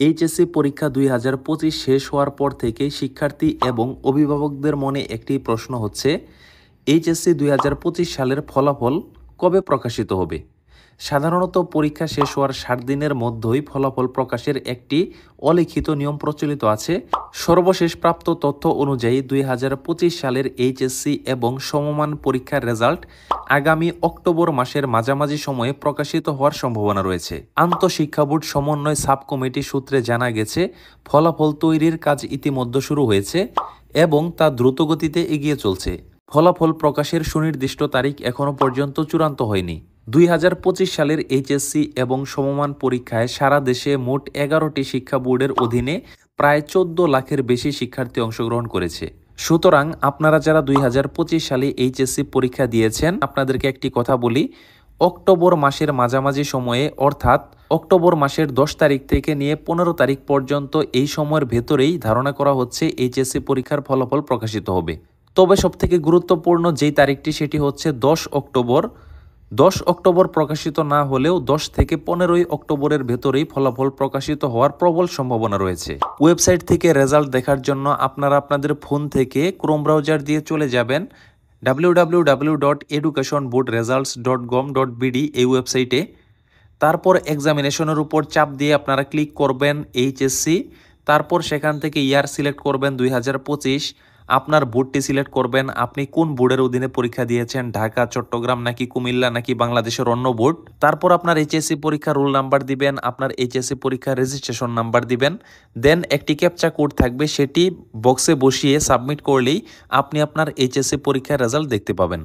HSC পরীক্ষা 2025 শেষ হওয়ার পর থেকে শিক্ষার্থী এবং অভিভাবকদের মনে একটি প্রশ্ন হচ্ছে, এইচএসসি 2025 সালের ফলাফল কবে প্রকাশিত হবে? সাধারণত পরীক্ষা শেষ হওয়ার 60 দিনের মধ্যেই ফলাফল প্রকাশের একটি অলিখিত নিয়ম প্রচলিত আছে। সর্বশেষ প্রাপ্ত তথ্য অনুযায়ী 2025 সালের এইচএসসি এবং সমমান পরীক্ষার রেজাল্ট আগামী অক্টোবর মাসের মাঝামাঝি সময়ে প্রকাশিত হওয়ার সম্ভাবনা রয়েছে। আন্তঃশিক্ষা বোর্ড সমন্বয় সাব কমিটি সূত্রে জানা গেছে, ফলাফল তৈরির কাজ ইতিমধ্যে শুরু হয়েছে এবং তা দ্রুতগতিতে এগিয়ে চলছে। ফলাফল প্রকাশের সুনির্দিষ্ট তারিখ এখনও পর্যন্ত চূড়ান্ত হয়নি। 2025 সালের এইচএসসি এবং সমমান পরীক্ষায় সারা দেশে মোট 11টি শিক্ষা বোর্ডের অধীনে প্রায় 14 লাখের বেশি শিক্ষার্থী অংশগ্রহণ করেছে। সুতরাং আপনারা যারা 2025 সালে এইচএসসি পরীক্ষা দিয়েছেন, আপনাদেরকে একটি কথা বলি, অক্টোবর মাসের মাঝামাঝি সময়ে অর্থাৎ অক্টোবর মাসের 10 তারিখ থেকে নিয়ে 15 তারিখ পর্যন্ত এই সময়ের ভেতরেই ধারণা করা হচ্ছে এইচএসসি পরীক্ষার ফলাফল প্রকাশিত হবে। তবে সবথেকে গুরুত্বপূর্ণ যেই তারিখটি সেটি হচ্ছে 10 অক্টোবর। 10 অক্টোবর প্রকাশিত না হলেও 10 থেকে 15 অক্টোবরের ভেতরেই ফলাফল প্রকাশিত হওয়ার প্রবল সম্ভাবনা রয়েছে। ওয়েবসাইট থেকে রেজাল্ট দেখার জন্য আপনারা আপনাদের ফোন থেকে ক্রোম ব্রাউজার দিয়ে চলে যাবেন www.educationboardresults.com.bd এই ওয়েবসাইটে। তারপর এক্সামিনেশনের উপর চাপ দিয়ে আপনারা ক্লিক করবেন এইচএসসি, তারপর সেখান থেকে ইয়ার সিলেক্ট করবেন 2025, আপনার বোর্ডটি সিলেক্ট করবেন, আপনি কোন বোর্ডের অধীনে পরীক্ষা দিয়েছেন, ঢাকা, চট্টগ্রাম নাকি কুমিল্লা নাকি বাংলাদেশের অন্য বোর্ড। তারপর আপনার এইচএসসি পরীক্ষার রোল নাম্বার দিবেন, আপনার এইচএসসি পরীক্ষার রেজিস্ট্রেশন নাম্বার দিবেন, দেন একটি ক্যাপচা কোড থাকবে, সেটি বক্সে বসিয়ে সাবমিট করলেই আপনি আপনার এইচএসসি পরীক্ষার রেজাল্ট দেখতে পাবেন।